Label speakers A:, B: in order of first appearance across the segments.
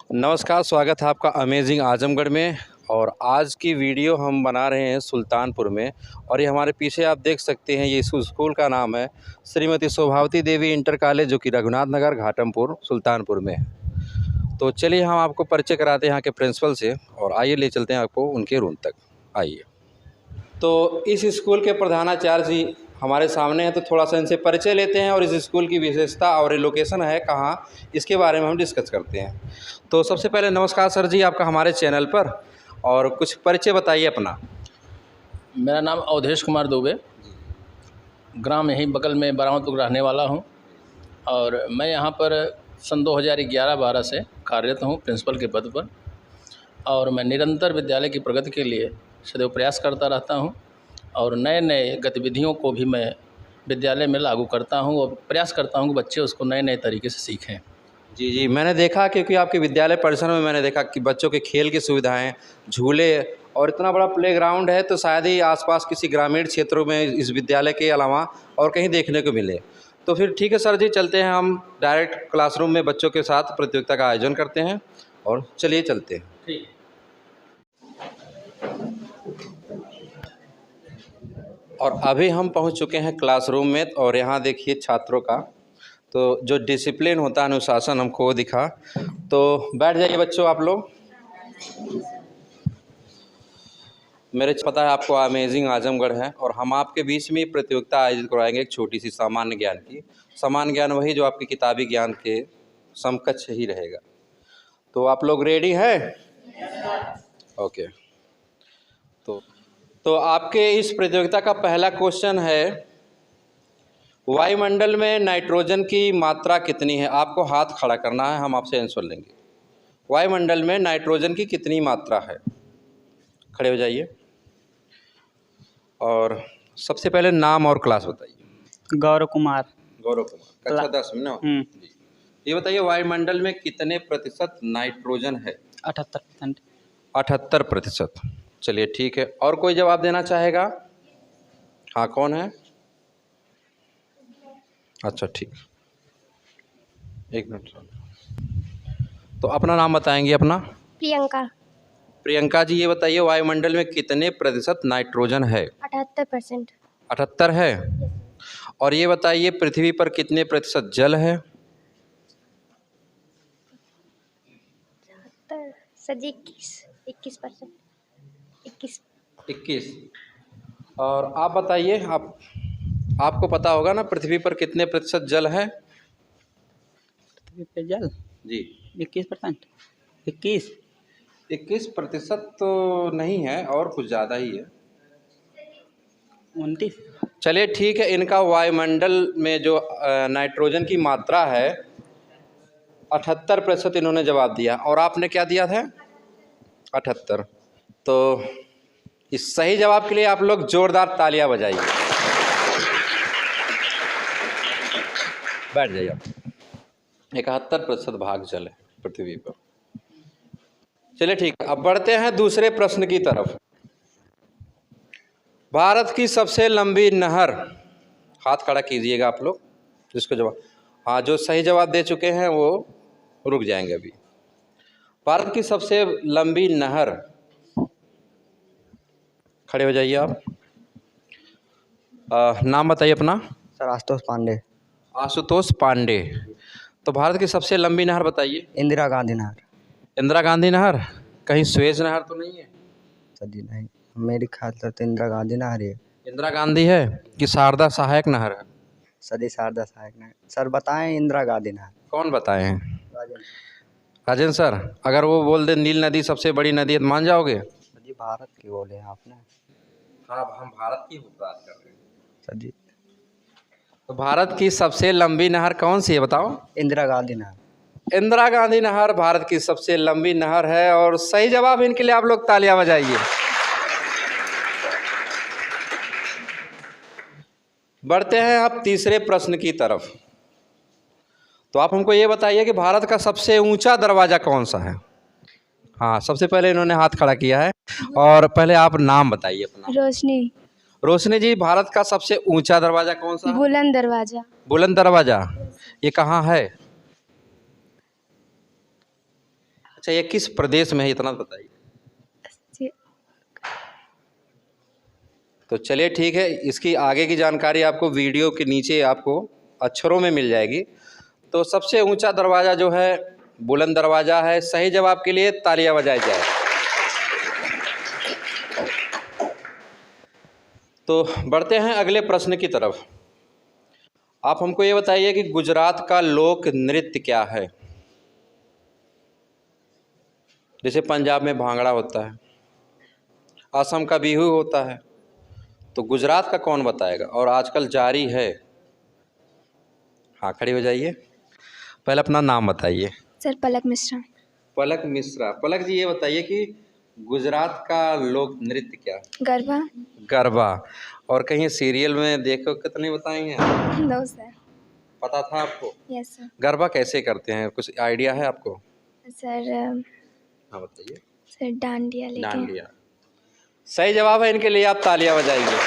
A: नमस्कार, स्वागत है आपका अमेजिंग आजमगढ़ में। और आज की वीडियो हम बना रहे हैं सुल्तानपुर में। और ये हमारे पीछे आप देख सकते हैं, ये स्कूल का नाम है श्रीमती शोभावती देवी इंटर कॉलेज, जो कि रघुनाथ नगर घाटमपुर सुल्तानपुर में है। तो चलिए हम आपको परिचय कराते हैं यहाँ के प्रिंसिपल से, और आइए ले चलते हैं आपको उनके रूम तक। आइए। तो इस स्कूल के प्रधानाचार्य जी हमारे सामने हैं, तो थोड़ा सा इनसे परिचय लेते हैं और इस स्कूल की विशेषता और ये लोकेशन है कहाँ, इसके बारे में हम डिस्कस करते हैं। तो सबसे पहले नमस्कार सर जी, आपका हमारे चैनल पर, और कुछ परिचय बताइए अपना।
B: मेरा नाम अवधेश कुमार दुबे, ग्राम यहीं बगल में बरामतपुर रहने वाला हूं, और मैं यहां पर सन 2011-12 से कार्यरत हूं प्रिंसिपल के पद पर। और मैं निरंतर विद्यालय की प्रगति के लिए सदैव प्रयास करता रहता हूं, और नए नए गतिविधियों को भी मैं विद्यालय में लागू करता हूं, और प्रयास करता हूं कि बच्चे उसको नए नए तरीके से सीखें।
A: जी, मैंने देखा, क्योंकि आपके विद्यालय परिसर में मैंने देखा कि बच्चों के खेल की सुविधाएं, झूले और इतना बड़ा प्लेग्राउंड है, तो शायद ही आसपास किसी ग्रामीण क्षेत्रों में इस विद्यालय के अलावा और कहीं देखने को मिले। तो फिर ठीक है सर जी, चलते हैं हम डायरेक्ट क्लासरूम में बच्चों के साथ प्रतियोगिता का आयोजन करते हैं, और चलिए चलते हैं।
B: ठीक।
A: और अभी हम पहुंच चुके हैं क्लासरूम में, और यहाँ देखिए छात्रों का तो जो डिसिप्लिन होता है, अनुशासन हमको दिखा। तो बैठ जाइए बच्चों आप लोग। मेरे पता है आपको अमेजिंग आजमगढ़ है, और हम आपके बीच में प्रतियोगिता आयोजित करवाएंगे एक छोटी सी सामान्य ज्ञान की। सामान्य ज्ञान वही जो आपकी किताबी ज्ञान के समकक्ष ही रहेगा। तो आप लोग रेडी हैं? ओके। तो आपके इस प्रतियोगिता का पहला क्वेश्चन है, वायुमंडल में नाइट्रोजन की मात्रा कितनी है? आपको हाथ खड़ा करना है, हम आपसे आंसर लेंगे। वायुमंडल में नाइट्रोजन की कितनी मात्रा है? खड़े हो जाइए, और सबसे पहले नाम और क्लास बताइए।
C: गौरव कुमार।
A: गौरव कुमार, कक्षा 10 में ना? जी। ये बताइए, वायुमंडल में कितने प्रतिशत नाइट्रोजन है?
C: 78%।
A: 78%। चलिए ठीक है। और कोई जवाब देना चाहेगा? हाँ, कौन है? अच्छा ठीक, एक मिनट। तो अपना नाम बताएंगे अपना?
D: प्रियंका।
A: प्रियंका जी, ये बताइए वायुमंडल में कितने प्रतिशत नाइट्रोजन है?
D: 78%।
A: 78 है। और ये बताइए पृथ्वी पर कितने प्रतिशत जल है?
D: 21%।
A: 21। और आप बताइए, आपको पता होगा ना पृथ्वी पर कितने प्रतिशत जल है?
C: पृथ्वी पे जल
A: जी
C: 21%।
A: 21% तो नहीं है, और कुछ ज़्यादा ही है।
C: 29।
A: चलिए ठीक है, इनका वायुमंडल में जो नाइट्रोजन की मात्रा है 78% इन्होंने जवाब दिया, और आपने क्या दिया था? 78। तो इस सही जवाब के लिए आप लोग जोरदार तालियां बजाइए। बैठ जाइए आप। 71% भाग जल है पृथ्वी पर। चलिए ठीक है, अब बढ़ते हैं दूसरे प्रश्न की तरफ। भारत की सबसे लंबी नहर, हाथ खड़ा कीजिएगा आप लोग जिसको जवाब, हाँ जो सही जवाब दे चुके हैं वो रुक जाएंगे अभी। भारत की सबसे लंबी नहर, खड़े हो जाइए आप। नाम बताइए अपना।
E: सर आशुतोष पांडे।
A: आशुतोष पांडे। तो भारत की सबसे लंबी नहर बताइए।
E: इंदिरा गांधी नहर।
A: इंदिरा गांधी नहर? कहीं स्वेज नहर तो नहीं है?
E: सर जी नहीं, मेरी ख्याल से तो इंदिरा गांधी नहर है।
A: इंदिरा गांधी है कि शारदा सहायक नहर है?
E: सर जी शारदा सहायक नहर। सर बताएं इंदिरा गांधी नहर।
A: कौन बताए हैं? राजेंद्र सर। अगर वो बोल दे नील नदी सबसे बड़ी नदी है तो मान जाओगे?
E: सर जी भारत की बोले हैं आपने।
A: हाँ, हम भारत की बात कर रहे हैं
E: सर जी।
A: तो भारत की सबसे लंबी नहर कौन सी है बताओ?
E: इंदिरा गांधी नहर।
A: इंदिरा गांधी नहर भारत की सबसे लंबी नहर है, और सही जवाब इनके लिए आप लोग तालियां बजाइए। बढ़ते हैं अब तीसरे प्रश्न की तरफ। तो आप हमको ये बताइए कि भारत का सबसे ऊंचा दरवाज़ा कौन सा है? हाँ, सबसे पहले इन्होंने हाथ खड़ा किया है, और पहले आप नाम बताइए अपना।
D: रोशनी।
A: रोशनी जी, भारत का सबसे ऊंचा दरवाज़ा कौन सा है?
D: बुलंद दरवाजा।
A: बुलंद दरवाज़ा, ये कहाँ है? अच्छा, ये किस प्रदेश में है इतना बताइए।
D: जी।
A: तो चलिए ठीक है, इसकी आगे की जानकारी आपको वीडियो के नीचे आपको अक्षरों में मिल जाएगी। तो सबसे ऊंचा दरवाज़ा जो है बुलंद दरवाज़ा है। सही जवाब के लिए तालियां बजाई जाए। तो बढ़ते हैं अगले प्रश्न की तरफ। आप हमको ये बताइए कि गुजरात का लोक नृत्य क्या है। जैसे पंजाब में भांगड़ा होता है, असम का बिहू होता है, तो गुजरात का कौन बताएगा और आजकल जारी है। हाँ, खड़ी हो जाइए, पहले अपना नाम बताइए।
D: सर पलक मिश्रा।
A: पलक मिश्रा। पलक जी, ये बताइए कि गुजरात का लोक नृत्य क्या है।
D: गरबा।
A: गरबा। और कहीं सीरियल में देखो कितने बताएंगे आप?
D: No sir.
A: पता था आपको?
D: Yes sir.
A: गरबा कैसे करते हैं, कुछ आइडिया है आपको?
D: सर
A: हाँ बताइए।
D: सर डांडिया लेके।
A: डांडिया। सही जवाब है, इनके लिए आप तालियां बजाइए।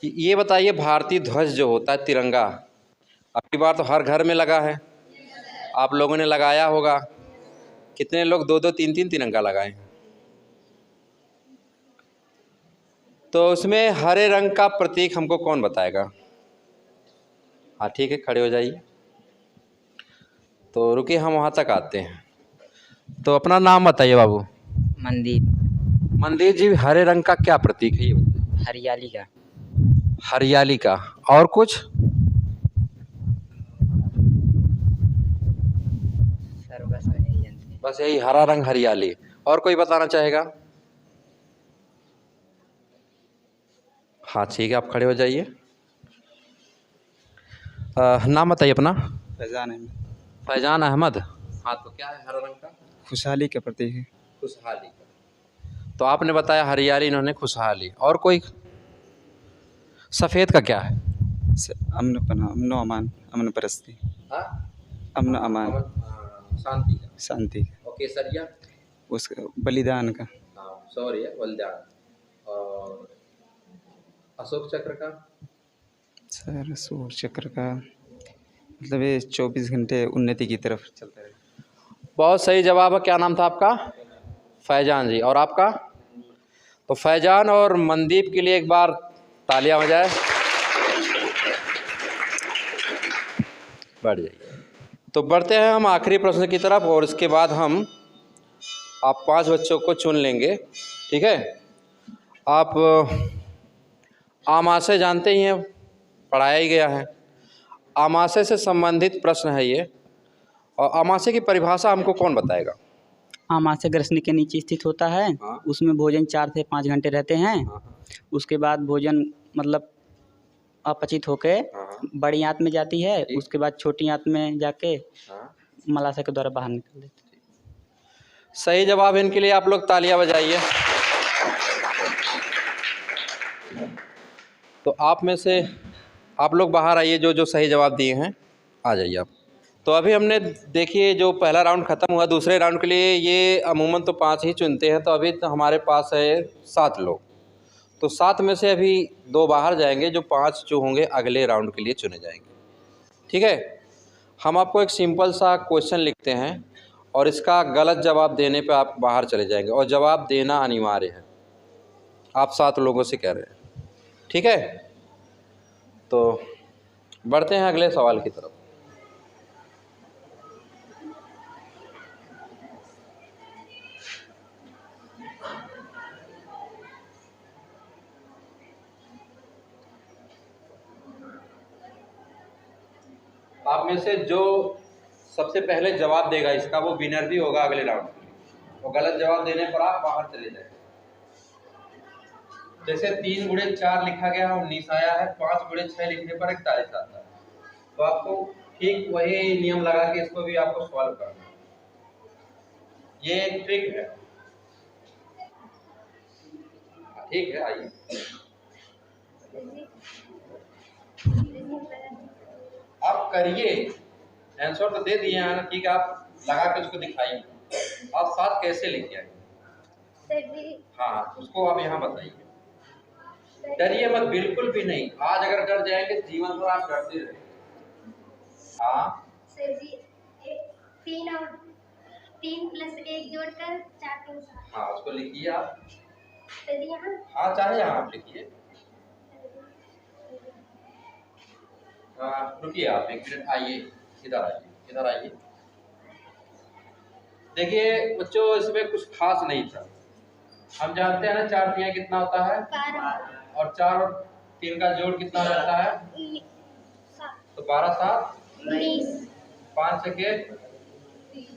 A: ये बताइए, भारतीय ध्वज जो होता है तिरंगा, अबकी बार तो हर घर में लगा है, आप लोगों ने लगाया होगा। कितने लोग दो दो तीन तीन तिरंगा लगाए हैं? तो उसमें हरे रंग का प्रतीक हमको कौन बताएगा? हाँ ठीक है, खड़े हो जाइए। तो रुकिए, हम वहाँ तक आते हैं। तो अपना नाम बताइए बाबू।
C: मंदिर।
A: मंदिर जी, हरे रंग का क्या प्रतीक है ये बताइए।
C: हरियाली का।
A: हरियाली का। और कुछ?
C: सर बस यही जानते हैं।
A: बस यही, हरा रंग हरियाली। और कोई बताना चाहेगा? हाँ ठीक है, आप खड़े हो जाइए। नाम बताइए अपना।
E: फैजान अहमद।
A: फैजान अहमद। हाँ, तो क्या है हरा रंग का?
E: खुशहाली का प्रतीक है।
A: खुशहाली का। तो आपने बताया हरियाली, इन्होंने खुशहाली। और कोई? सफ़ेद का क्या है?
E: अमन पना, अमन अमान, अमन परस्ती,
A: हाँ?
E: अमन अमान,
A: शांति का।
E: शांति का।
A: और केसरिया?
E: उसका बलिदान का।
A: हाँ सॉरी, बलिदान। और अशोक चक्र का?
E: सर सूर्य चक्र का मतलब ये 24 घंटे उन्नति की तरफ चलता है।
A: बहुत सही जवाब है। क्या नाम था आपका? फैजान जी। और आपका? तो फैजान और मनदीप के लिए एक बार तालियां हो जाए। बढ़ जाइए। तो बढ़ते हैं हम आखिरी प्रश्न की तरफ, और इसके बाद हम आप 5 बच्चों को चुन लेंगे। ठीक है? आप आमाशय जानते ही हैं, पढ़ाया ही गया है। आमाशय से संबंधित प्रश्न है ये। और आमाशय की परिभाषा हमको कौन बताएगा?
C: आमाशय ग्रसनी के नीचे स्थित होता है।
A: हाँ।
C: उसमें भोजन 4 से 5 घंटे रहते हैं।
A: हाँ।
C: उसके बाद भोजन मतलब अपचित होके
A: हाँ।
C: बड़ी आंत में जाती है।
A: ठीक।
C: उसके बाद छोटी आंत में जाके
A: हाँ।
C: मलाशय के द्वारा बाहर निकल देती है।
A: सही जवाब है, इनके लिए आप लोग तालियां बजाइए। तो आप में से आप लोग बाहर आइए, जो जो सही जवाब दिए हैं आ जाइए आप। तो अभी हमने देखिए, जो पहला राउंड ख़त्म हुआ, दूसरे राउंड के लिए ये अमूमन तो 5 ही चुनते हैं। तो अभी तो हमारे पास है 7 लोग। तो 7 में से अभी 2 बाहर जाएंगे, जो 5 जो होंगे अगले राउंड के लिए चुने जाएंगे। ठीक है? हम आपको एक सिंपल सा क्वेश्चन लिखते हैं, और इसका गलत जवाब देने पे आप बाहर चले जाएंगे, और जवाब देना अनिवार्य है। आप 7 लोगों से कह रहे हैं। ठीक है? तो बढ़ते हैं अगले सवाल की तरफ। आप में से जो सबसे पहले जवाब देगा इसका, वो विनर भी होगा अगले राउंड में। और गलत जवाब देने पर आप बाहर चले जाएंगे। जैसे 3 गुणे 4 लिखा गया है, 19 आया है। 5 गुणे 6 लिखने पर 41 आता है। तो आपको ठीक वही नियम लगा के इसको भी आपको सॉल्व करना है। ये एक ट्रिक है। ठीक है, आइए। आप करिए, आंसर तो दे दिए हैं ना। ठीक है, आप लगा के उसको दिखाइए। आप 7 कैसे लेके आए? हाँ, उसको आप यहाँ बताइए। डरिए मत, बिल्कुल भी नहीं। आज अगर डर जाएंगे जीवन भर आप डरते रहेंगे। हाँ,
F: 3 और 3 प्लस 1 जोड़कर 4 3 7।
A: हाँ, उसको लिखिए आप।
F: फिर यहाँ
A: हाँ, चाहे यहाँ आप लिखिए। रुकिए आप एक मिनट, आइए इधर आइए, इधर आइए। देखिए बच्चों, इसमें कुछ खास नहीं था। हम जानते हैं ना 4 तिहाई कितना होता है,
F: 12
A: और 4 और 3 का जोड़ कितना हो जाता है,
F: 7
A: तो 12 7
F: 19
A: 5 से के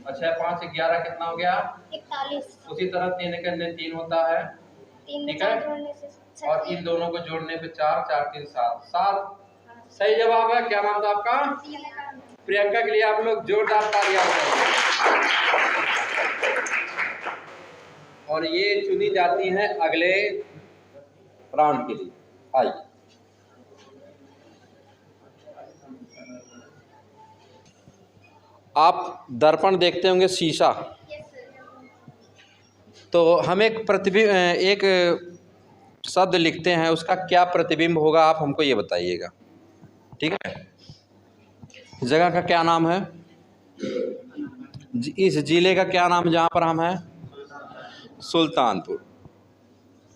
A: अच्छा 5 से 11 कितना हो गया।
F: 41।
A: उसी तरह 3 के अंदर 3 होता है,
F: 3 में
A: ठीक है।
F: 4 जोड़ने से
A: और इन दोनों को जोड़ने पे 4 4 3 7 7 सही जवाब है। क्या नाम था आपका? प्रियंका के लिए आप लोग जोरदार तालियां बजाइए। और ये चुनी जाती हैं अगले राउंड के लिए। आइए, आप दर्पण देखते होंगे, शीशा। तो हम एक एक शब्द लिखते हैं, उसका क्या प्रतिबिंब होगा, आप हमको ये बताइएगा, ठीक है। जगह का क्या नाम है, इस जिले का क्या नाम जहाँ पर हम हैं, सुल्तानपुर।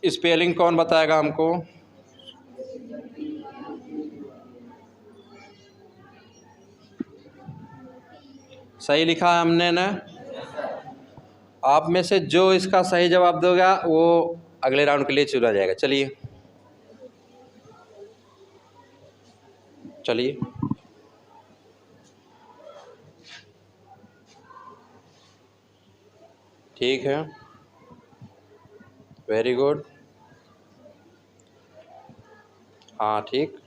A: स्पेलिंग कौन बताएगा हमको? सही लिखा है हमने ना। आप में से जो इसका सही जवाब देगा वो अगले राउंड के लिए चुना जाएगा। चलिए चलिए, ठीक है, वेरी गुड। हाँ ठीक,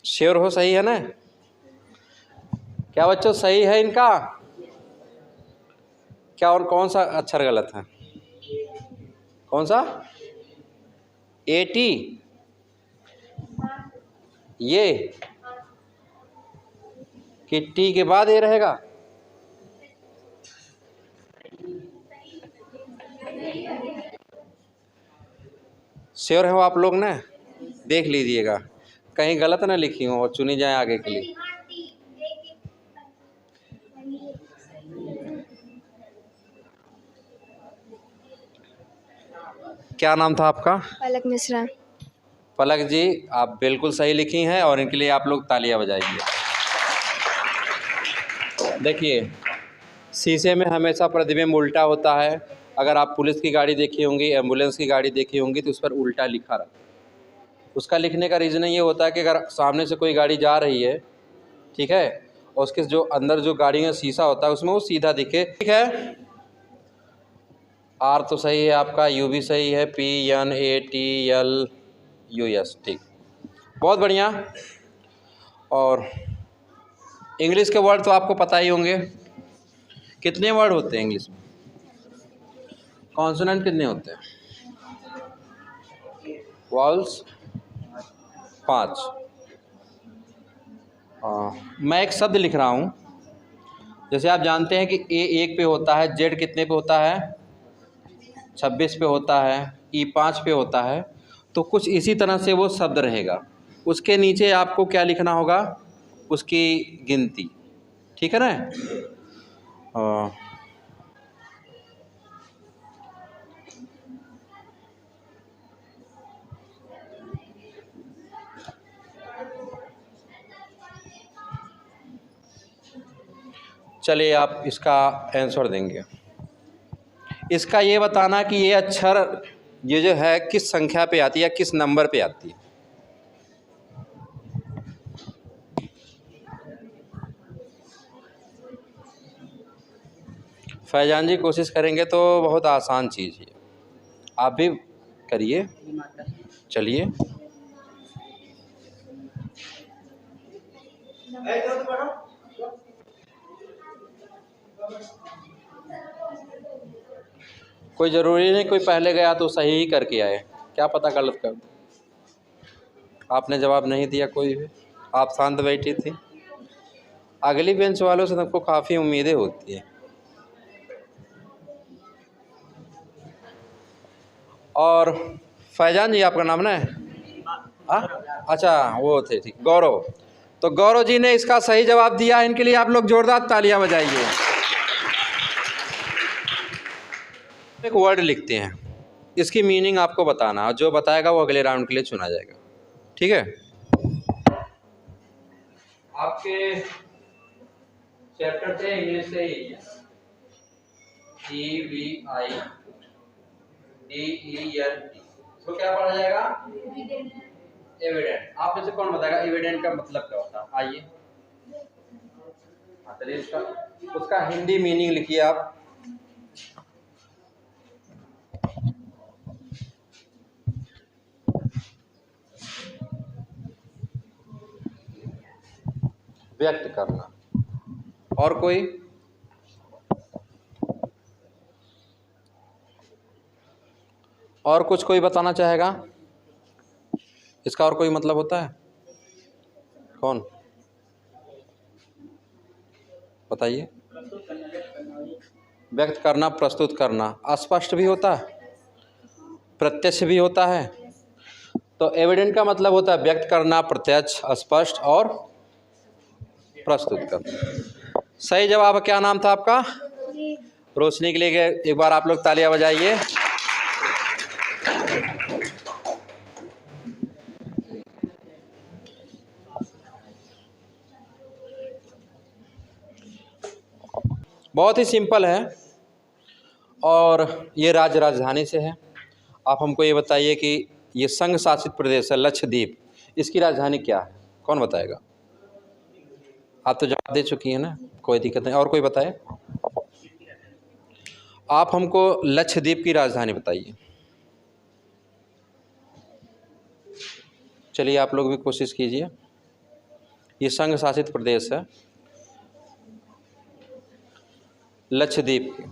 A: श्योर हो, सही है ना? क्या बच्चों सही है इनका? क्या और कौन सा अक्षर गलत है? कौन सा? 80 ये कि टी के बाद ये रहेगा? श्योर हो आप लोग ना? देख लीजिएगा कहीं गलत ना लिखी हो और चुनी जाए आगे के लिए। क्या नाम था आपका?
D: पलक मिश्रा।
A: पलक जी, आप बिल्कुल सही लिखी हैं और इनके लिए आप लोग तालियां बजाइए। देखिए, शीशे में हमेशा प्रतिबिंब उल्टा होता है। अगर आप पुलिस की गाड़ी देखी होंगी, एम्बुलेंस की गाड़ी देखी होंगी, तो उस पर उल्टा लिखा रहता है। उसका लिखने का रीज़न ये होता है कि अगर सामने से कोई गाड़ी जा रही है, ठीक है, और उसके जो अंदर जो गाड़ी का शीशा होता है उसमें वो सीधा दिखे, ठीक है। आर तो सही है आपका, यू भी सही है, PNATLUS, ठीक, बहुत बढ़िया। और इंग्लिश के वर्ड तो आपको पता ही होंगे। कितने वर्ड होते हैं इंग्लिश में? कॉन्सोनेंट कितने होते हैं? वॉल्स 5। मैं एक शब्द लिख रहा हूँ, जैसे आप जानते हैं कि A 1 पे होता है, Z कितने पे होता है? 26 पे होता है, E 5 पे होता है। तो कुछ इसी तरह से वो शब्द रहेगा, उसके नीचे आपको क्या लिखना होगा? उसकी गिनती, ठीक है ना? चलिए आप इसका आंसर देंगे। इसका ये बताना कि ये अक्षर ये जो है किस संख्या पे आती है, किस नंबर पे आती है। फैजान जी कोशिश करेंगे तो बहुत आसान चीज़ है, आप भी करिए। चलिए कोई ज़रूरी नहीं कोई पहले गया तो सही ही करके आए, क्या पता गलत कर दो। आपने जवाब नहीं दिया कोई भी, आप शांत बैठी थी। अगली बेंच वालों से सबको काफ़ी उम्मीदें होती हैं। और फैजान जी आपका नाम ना है? अच्छा वो थे, ठीक, गौरव। तो गौरव जी ने इसका सही जवाब दिया, इनके लिए आप लोग जोरदार तालियां बजाइए। एक वर्ड लिखते हैं, इसकी मीनिंग आपको बताना, जो बताएगा वो अगले राउंड के लिए चुना जाएगा, ठीक है? आपके चैप्टर थे इंग्लिश से ही, EVIDENT, तो क्या पढ़ा जाएगा? एविडेंट। आप में से कौन बताएगा एविडेंट का मतलब क्या होता है? आइए, चलिए इसका उसका हिंदी मीनिंग लिखिए आप। व्यक्त करना। और कोई? और कुछ कोई बताना चाहेगा? इसका और कोई मतलब होता है? कौन बताइए? व्यक्त करना, प्रस्तुत करना। अस्पष्ट भी होता है, प्रत्यक्ष भी होता है। तो एविडेंट का मतलब होता है व्यक्त करना, प्रत्यक्ष, स्पष्ट और प्रस्तुत करना। सही जवाब क्या नाम था आपका? रोशनी के लिए एक बार आप लोग तालियां बजाइए। बहुत ही सिंपल है और ये राजधानी से है। आप हमको ये बताइए कि ये संघ शासित प्रदेश है लक्षद्वीप, इसकी राजधानी क्या है? कौन बताएगा? आप तो जवाब दे चुकी हैं ना, कोई दिक्कत नहीं। और कोई बताए? आप हमको लक्षद्वीप की राजधानी बताइए। चलिए आप लोग भी कोशिश कीजिए। ये संघ शासित प्रदेश है लक्षद्वीप की।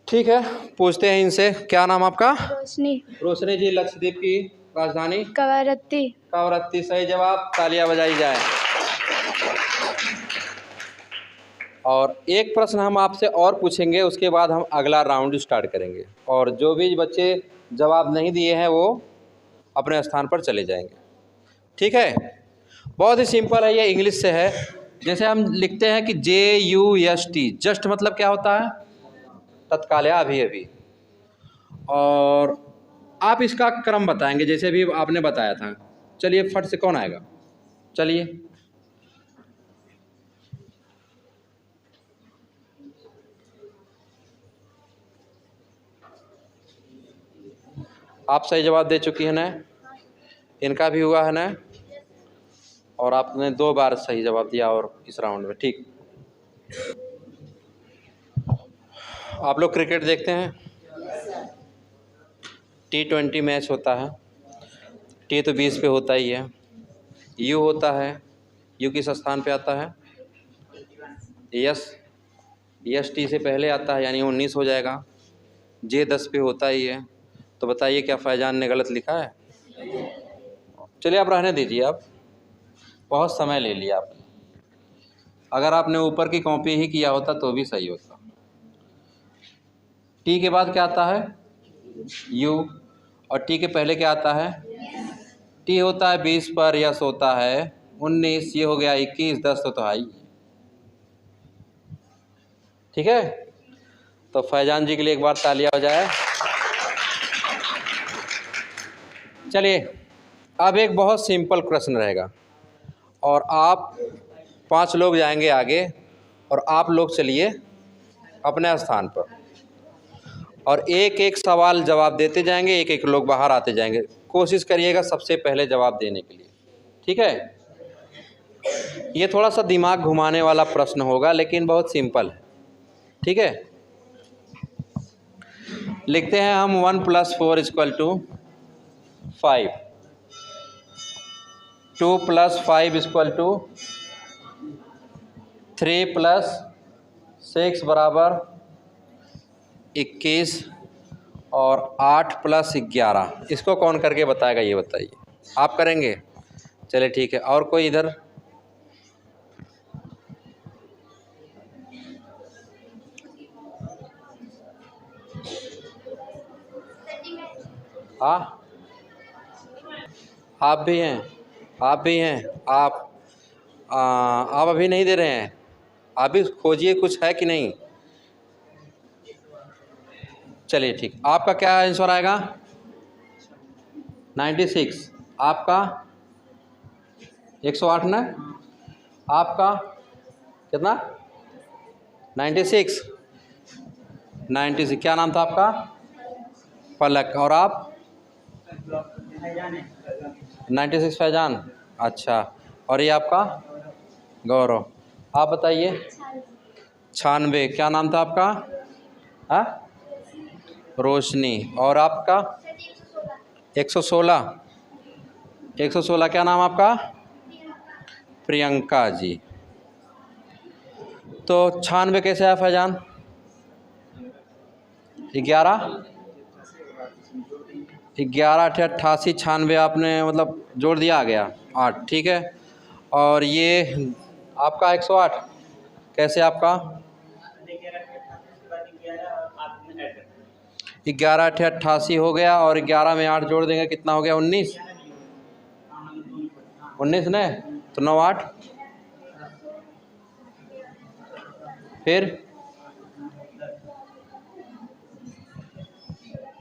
A: ठीक है, पूछते हैं इनसे। क्या नाम आपका?
D: रोशनी।
A: रोशनी जी, लक्षद्वीप की राजधानी?
D: कवरत्ती।
A: कवरत्ती सही जवाब, तालियां बजाई जाए। और एक प्रश्न हम आपसे और पूछेंगे, उसके बाद हम अगला राउंड स्टार्ट करेंगे। और जो भी बच्चे जवाब नहीं दिए हैं वो अपने स्थान पर चले जाएंगे, ठीक है? बहुत ही सिंपल है, ये इंग्लिश से है। जैसे हम लिखते हैं कि JUST, जस्ट मतलब क्या होता है? तत्काल या अभी अभी। और आप इसका क्रम बताएंगे जैसे भी आपने बताया था। चलिए फट से कौन आएगा? चलिए, आप सही जवाब दे चुकी है ना? इनका भी हुआ है ना? और आपने 2 बार सही जवाब दिया और इस राउंड में, ठीक। आप लोग क्रिकेट देखते हैं? T20 मैच होता है। T तो 20 पे होता ही है। U होता है, U किस स्थान पे आता है? यस T से पहले आता है, यानी 19 हो जाएगा। J 10 पे होता ही है। तो बताइए क्या फैजान ने गलत लिखा है? चलिए आप रहने दीजिए, आप बहुत समय ले लिया आपने। अगर आपने ऊपर की कॉपी ही किया होता तो भी सही होता। T के बाद क्या आता है? U, और T के पहले क्या आता है? T होता है 20 पर, यस होता है 19, ये हो गया 21, 10 तो है ही, ठीक है? तो फैजान जी के लिए एक बार तालियां हो जाए। चलिए अब एक बहुत सिंपल प्रश्न रहेगा और आप 5 लोग जाएंगे आगे और आप लोग चलिए अपने स्थान पर और एक एक सवाल जवाब देते जाएंगे, एक एक लोग बाहर आते जाएंगे। कोशिश करिएगा सबसे पहले जवाब देने के लिए, ठीक है? ये थोड़ा सा दिमाग घुमाने वाला प्रश्न होगा लेकिन बहुत सिंपल है, ठीक है? लिखते हैं हम 1 + 4 = 5, 2 + 5 = 3 + 6 बराबर 21 और 8 + 11, इसको कौन करके बताएगा ये बताइए। आप करेंगे? चलिए ठीक है। और कोई इधर? हाँ, आप भी हैं, आप भी हैं। आप अभी नहीं दे रहे हैं, आप भी खोजिए कुछ है कि नहीं। चलिए ठीक। आपका क्या आंसर आएगा? 96। आपका 108 ना? आपका कितना? 96। क्या नाम था आपका? पलक। और आप? 96 फैजान। अच्छा। और ये आपका? गौरव। आप बताइए। 96। क्या नाम था आपका? हाँ, रोशनी। और आपका? 116। 116। क्या नाम आपका? प्रियंका जी। तो 96 कैसे आया फैजान? 11 11 8 88, 96 आपने मतलब जोड़ दिया, आ गया 8। ठीक है। और ये आपका 108 कैसे आपका? 11 8 88 हो गया, और 11 में 8 जोड़ देंगे कितना हो गया? 19। 19 ने तो 9 8 फिर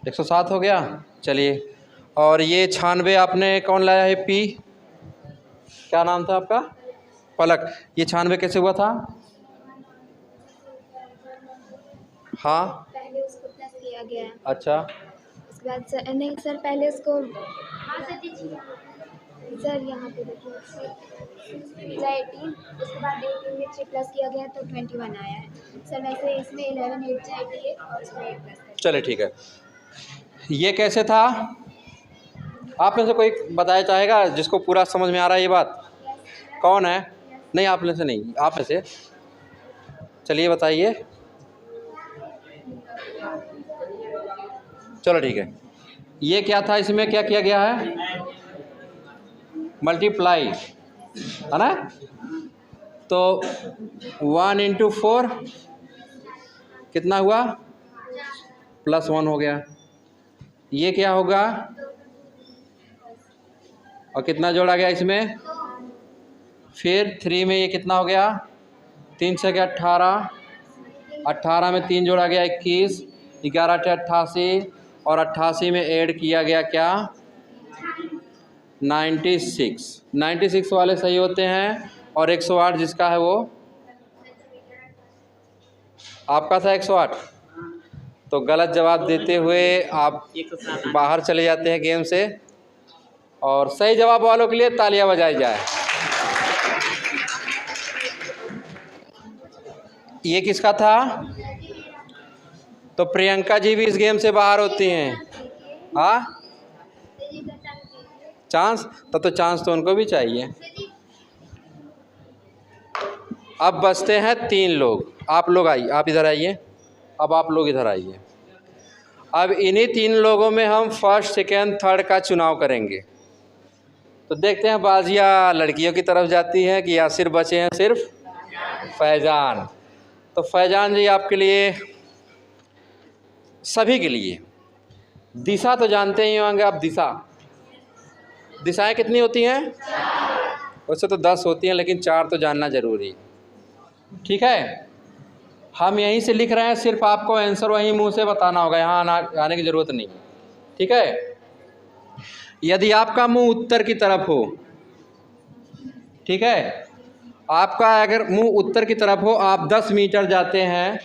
A: 107 हो गया। चलिए। और ये 96 आपने कौन लाया है? पी। क्या नाम था आपका? पलक। ये 96 कैसे हुआ था? हाँ,
D: पहले उसको प्लस किया गया है,
A: अच्छा।
D: उसके बाद सर नहीं सर, पहले उसको सर यहाँ पे देखिए 18, उसके बाद 18 में 3 प्लस किया गया तो 21 आया है सर। वैसे इसमें 11 8 88 और उसमें 8 प्लस।
A: चलिए ठीक है। ये कैसे था? आप में से कोई बताया चाहेगा जिसको पूरा समझ में आ रहा है ये बात? कौन है? नहीं, आप में से नहीं, आप में से। चलिए बताइए। चलो ठीक है। ये क्या था? इसमें क्या किया गया है? मल्टीप्लाई, है ना? तो 1 × 4 कितना हुआ? +1 हो गया। ये क्या होगा? और कितना जोड़ा गया इसमें? फिर 3 में ये कितना हो गया? 3 से गया 18, 18 में 3 जोड़ा गया 21, 11 8 88, और 88 में ऐड किया गया क्या? 96। 96 वाले सही होते हैं, और 108 जिसका है वो आपका था 108। तो गलत जवाब देते हुए आप बाहर चले जाते हैं गेम से। और सही जवाब वालों के लिए तालियां बजाई जाए। ये किसका था? तो प्रियंका जी भी इस गेम से बाहर होती हैं। हाँ, चांस? तब तो चांस तो उनको भी चाहिए। अब बचते हैं 3 लोग। आप लोग आइए, आप इधर आइए। अब आप लोग इधर आइए। अब इन्हीं 3 लोगों में हम फर्स्ट सेकेंड थर्ड का चुनाव करेंगे। तो देखते हैं बाजियाँ लड़कियों की तरफ जाती हैं कि या सिर्फ बचे हैं सिर्फ फैजान। तो फैजान जी, आपके लिए, सभी के लिए, दिशा तो जानते ही होंगे आप। दिशाएं कितनी होती हैं? वैसे तो 10 होती हैं, लेकिन 4 तो जानना जरूरी है। ठीक है। हम यहीं से लिख रहे हैं, सिर्फ आपको आंसर वहीं मुंह से बताना होगा, यहाँ आने की ज़रूरत नहीं है। ठीक है। यदि आपका मुंह उत्तर की तरफ हो, ठीक है, आपका अगर मुंह उत्तर की तरफ हो, आप 10 मीटर जाते हैं,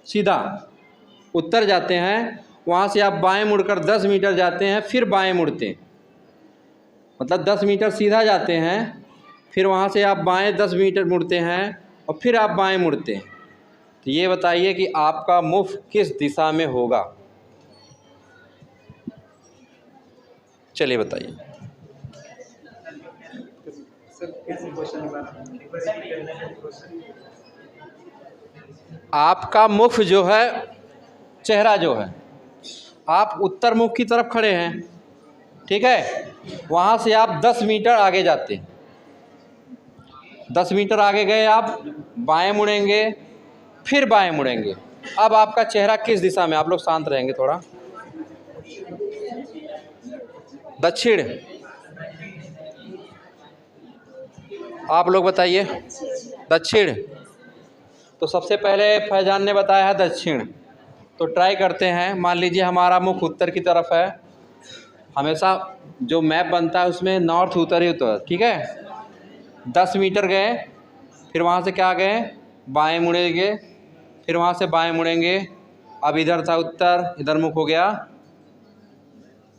A: सीधा उत्तर जाते हैं, वहाँ से आप बाएं मुड़कर 10 मीटर जाते हैं, फिर बाएं मुड़ते हैं, मतलब 10 मीटर सीधा जाते हैं, फिर वहाँ से आप बाएं 10 मीटर मुड़ते हैं, और फिर आप बाएं मुड़ते हैं। तो ये बताइए कि आपका मुख किस दिशा में होगा? चलिए बताइए। आपका मुख जो है, चेहरा जो है, आप उत्तर मुख की तरफ खड़े हैं, ठीक है। वहाँ से आप 10 मीटर आगे जाते हैं। 10 मीटर आगे गए आप, बाएं मुड़ेंगे, फिर बाएं मुड़ेंगे। अब आपका चेहरा किस दिशा में, आप लोग शांत रहेंगे थोड़ा, दक्षिण। आप लोग बताइए, दक्षिण। तो सबसे पहले फैजान ने बताया है दक्षिण, तो ट्राई करते हैं। मान लीजिए हमारा मुख उत्तर की तरफ है, हमेशा जो मैप बनता है उसमें नॉर्थ उत्तर ही उत्तर, ठीक है। 10 मीटर गए, फिर वहाँ से क्या गए, बाएं मुड़ेंगे, फिर वहाँ से बाएं मुड़ेंगे। अब इधर था उत्तर, इधर मुख हो गया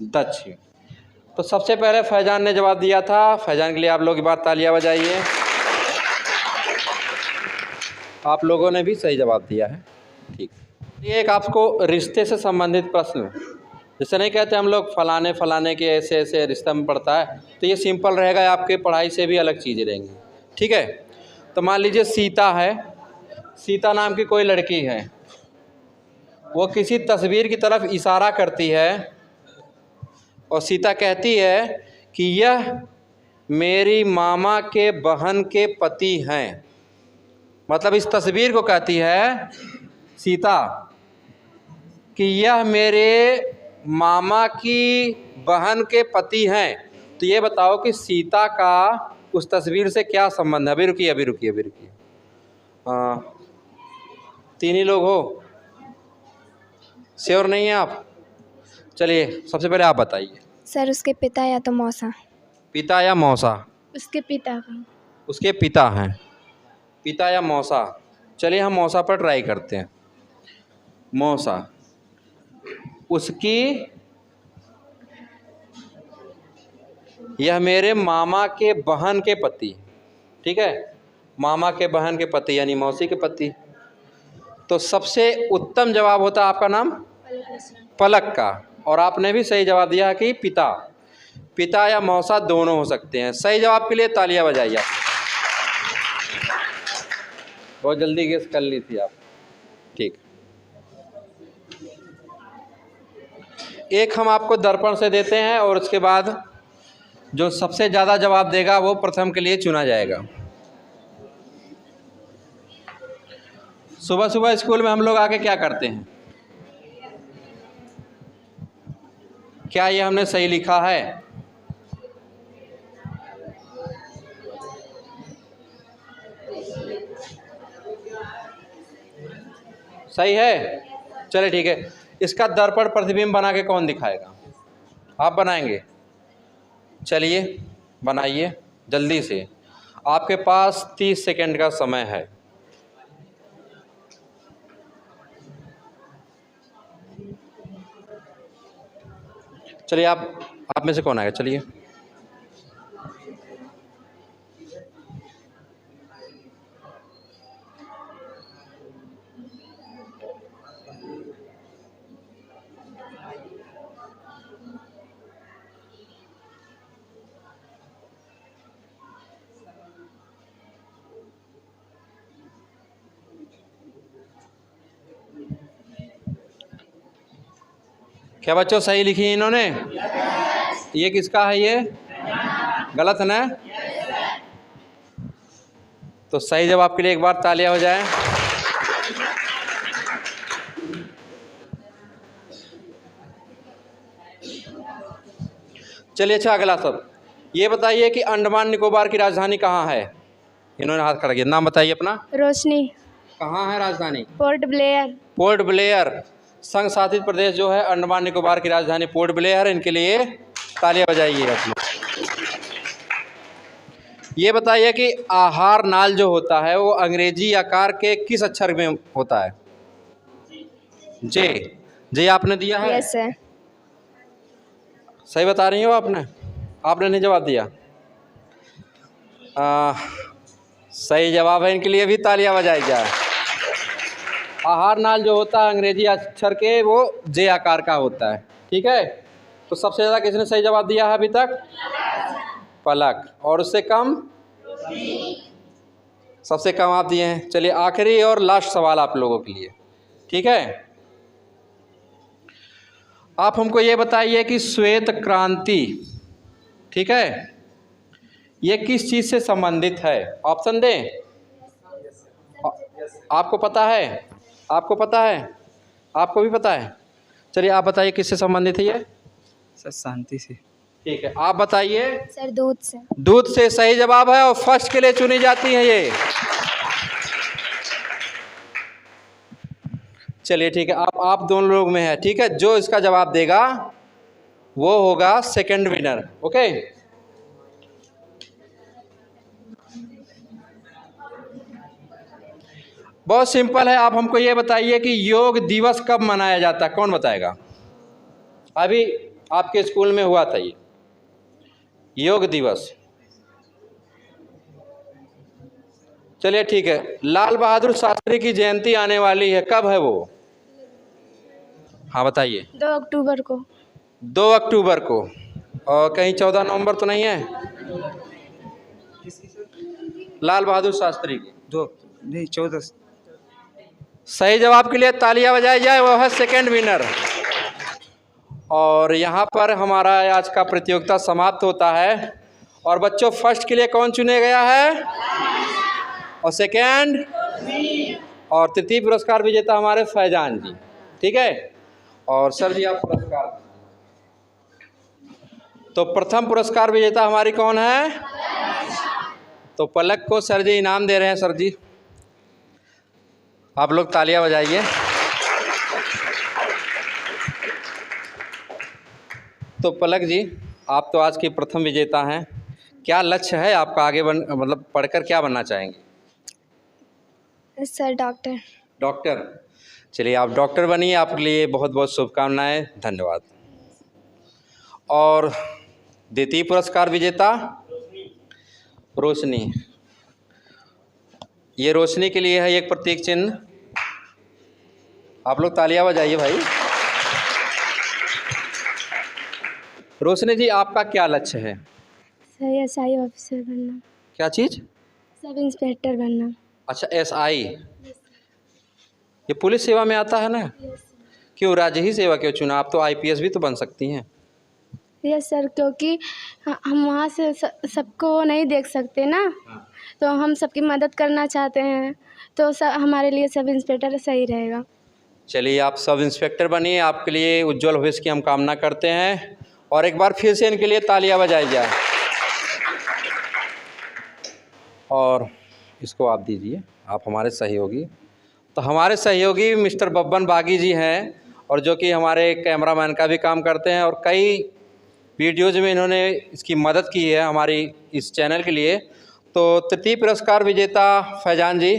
A: दक्षिण। तो सबसे पहले फैजान ने जवाब दिया था। फैजान के लिए आप लोग एक बार तालियां बजाइए। आप लोगों ने भी सही जवाब दिया है, ठीक। ये एक आपको रिश्ते से संबंधित प्रश्न, जैसे नहीं कहते हम लोग फलाने फलाने के ऐसे ऐसे रिश्ता में पड़ता है, तो ये सिंपल रहेगा, आपके पढ़ाई से भी अलग चीज़ें रहेंगी, ठीक है। तो मान लीजिए सीता है, सीता नाम की कोई लड़की है, वो किसी तस्वीर की तरफ इशारा करती है और सीता कहती है कि यह मेरी मामा के बहन के पति हैं। मतलब इस तस्वीर को कहती है सीता कि यह मेरे मामा की बहन के पति हैं। तो ये बताओ कि सीता का उस तस्वीर से क्या संबंध है। अभी रुकिए। तीन ही लोग हो, श्योर नहीं है आप? चलिए सबसे पहले आप बताइए।
D: सर उसके पिता या तो मौसा।
A: पिता या मौसा?
D: उसके पिता का।
A: उसके पिता हैं, पिता या मौसा। चलिए हम मौसा पर ट्राई करते हैं। मौसा, उसकी, यह मेरे मामा के बहन के पति, ठीक है, मामा के बहन के पति यानी मौसी के पति। तो सबसे उत्तम जवाब होता है आपका नाम पलक का, और आपने भी सही जवाब दिया है कि पिता। पिता या मौसा दोनों हो सकते हैं। सही जवाब के लिए तालियां बजाइए। बहुत जल्दी गेस कर ली थी आप, ठीक। एक हम आपको दर्पण से देते हैं और उसके बाद जो सबसे ज़्यादा जवाब देगा वो प्रथम के लिए चुना जाएगा। सुबह सुबह स्कूल में हम लोग आके क्या करते हैं? क्या ये हमने सही लिखा है? सही है? चलिए ठीक है। इसका दर्पण प्रतिबिंब बना के कौन दिखाएगा? आप बनाएंगे? चलिए बनाइए जल्दी से, आपके पास 30 सेकंड का समय है। चलिए आप में से कौन आएगा? चलिए। क्या बच्चों सही लिखी इन्होंने? ये किसका है? ये गलत है ना? तो सही जवाब के लिए एक बार तालियां हो जाए। चलिए अच्छा, अगला सब ये बताइए कि अंडमान निकोबार की राजधानी कहाँ है? इन्होंने हाथ खड़ा किया। नाम बताइए अपना।
D: रोशनी।
A: कहाँ है राजधानी?
D: Port Blair.
A: Port Blair. संघ शासित प्रदेश जो है अंडमान निकोबार की राजधानी पोर्ट ब्लेयर। इनके लिए तालियां बजाइएगा। ये बताइए कि आहार नाल जो होता है वो अंग्रेजी आकार के किस अक्षर में होता है? जे। जे आपने दिया है?
D: Yes sir.
A: सही बता रही हो आपने? आपने नहीं जवाब दिया। सही जवाब है। इनके लिए भी तालियां बजाई जाए। आहार नाल जो होता है अंग्रेजी अक्षर के वो जे आकार का होता है, ठीक है। तो सबसे ज़्यादा किसने सही जवाब दिया है अभी तक? पलक। और उससे कम सबसे कम आप दिए हैं। चलिए आखिरी और लास्ट सवाल आप लोगों के लिए, ठीक है। आप हमको ये बताइए कि श्वेत क्रांति, ठीक है, ये किस चीज़ से संबंधित है? ऑप्शन दें? आपको पता है? आपको पता है? आपको भी पता है? चलिए आप बताइए किससे संबंधित है ये?
E: सर शांति से।
A: ठीक है, आप बताइए।
D: सर दूध से।
A: दूध से सही जवाब है और फर्स्ट के लिए चुनी जाती है ये। चलिए ठीक है, आप दोनों लोग में है, ठीक है। जो इसका जवाब देगा वो होगा सेकंड विनर। ओके, बहुत सिंपल है। आप हमको ये बताइए कि योग दिवस कब मनाया जाता है? कौन बताएगा? अभी आपके स्कूल में हुआ था ये योग दिवस। चलिए ठीक है, लाल बहादुर शास्त्री की जयंती आने वाली है, कब है वो? हाँ बताइए।
D: 2 अक्टूबर को।
A: 2 अक्टूबर को। और कहीं 14 नवंबर तो नहीं है? लाल बहादुर शास्त्री की
E: 2 नहीं 14।
A: सही जवाब के लिए तालियां बजाई जाए, वो है सेकंड विनर। और यहाँ पर हमारा आज का प्रतियोगिता समाप्त होता है। और बच्चों फर्स्ट के लिए कौन चुने गया है? और सेकंड और तृतीय पुरस्कार विजेता हमारे फैजान जी, ठीक है। और सर जी आप पुरस्कार। तो प्रथम पुरस्कार विजेता हमारी कौन है? तो पलक को सर जी इनाम दे रहे हैं। सर जी आप लोग तालियां बजाइए। तो पलक जी आप तो आज की प्रथम विजेता हैं, क्या लक्ष्य है आपका आगे मतलब पढ़कर क्या बनना चाहेंगे?
D: Sir doctor.
A: डॉक्टर, चलिए आप डॉक्टर बनिए, आपके लिए बहुत बहुत शुभकामनाएं, धन्यवाद। और द्वितीय पुरस्कार विजेता रोशनी, ये रोशनी के लिए है एक प्रतीक चिन्ह। आप लोग तालियां बजाइए भाई। रोशनी जी आपका क्या लक्ष्य है?
D: सर एसआई ऑफिसर बनना।
A: क्या चीज़?
D: सब इंस्पेक्टर बनना।
A: अच्छा एसआई, ये पुलिस सेवा में आता है ना? क्यों राज्य ही सेवा क्यों चुना? आप तो आईपीएस भी तो बन सकती हैं।
D: यस सर, क्योंकि हम वहाँ से सबको नहीं देख सकते ना, तो हम सबकी मदद करना चाहते हैं, तो हमारे लिए सब इंस्पेक्टर सही रहेगा।
A: चलिए आप सब इंस्पेक्टर बनिए, आपके लिए उज्जवल भविष्य की हम कामना करते हैं। और एक बार फिर से इनके लिए तालियां बजाई जाए। और इसको आप दीजिए, आप हमारे सहयोगी। तो हमारे सहयोगी मिस्टर बब्बन बागी जी हैं, और जो कि हमारे कैमरामैन का भी काम करते हैं, और कई वीडियोज़ में इन्होंने इसकी मदद की है हमारी इस चैनल के लिए। तो तृतीय पुरस्कार विजेता फैजान जी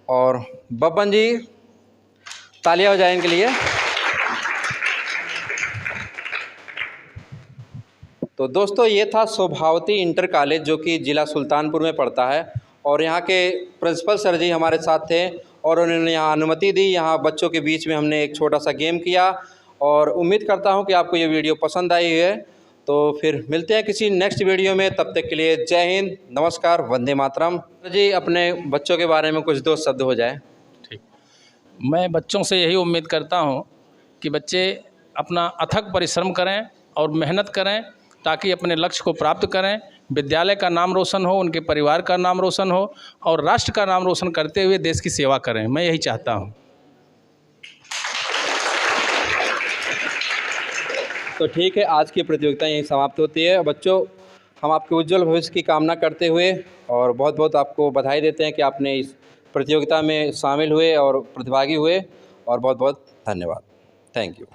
A: और बब्बन जी, तालियां हो जाए इनके लिए। तो दोस्तों ये था शोभावती इंटर कॉलेज, जो कि ज़िला सुल्तानपुर में पड़ता है। और यहाँ के प्रिंसिपल सर जी हमारे साथ थे और उन्होंने यहाँ अनुमति दी। यहाँ बच्चों के बीच में हमने एक छोटा सा गेम किया, और उम्मीद करता हूँ कि आपको ये वीडियो पसंद आई है। तो फिर मिलते हैं किसी नेक्स्ट वीडियो में, तब तक के लिए जय हिंद, नमस्कार, वंदे मातरम। जी अपने बच्चों के बारे में कुछ 2 शब्द हो जाए।
B: ठीक, मैं बच्चों से यही उम्मीद करता हूँ कि बच्चे अपना अथक परिश्रम करें और मेहनत करें, ताकि अपने लक्ष्य को प्राप्त करें, विद्यालय का नाम रोशन हो, उनके परिवार का नाम रोशन हो, और राष्ट्र का नाम रोशन करते हुए देश की सेवा करें। मैं यही चाहता हूँ।
A: तो ठीक है, आज की प्रतियोगिता यहीं समाप्त होती है। बच्चों हम आपके उज्जवल भविष्य की कामना करते हुए और बहुत बहुत आपको बधाई देते हैं कि आपने इस प्रतियोगिता में शामिल हुए और प्रतिभागी हुए, और बहुत बहुत धन्यवाद। Thank you.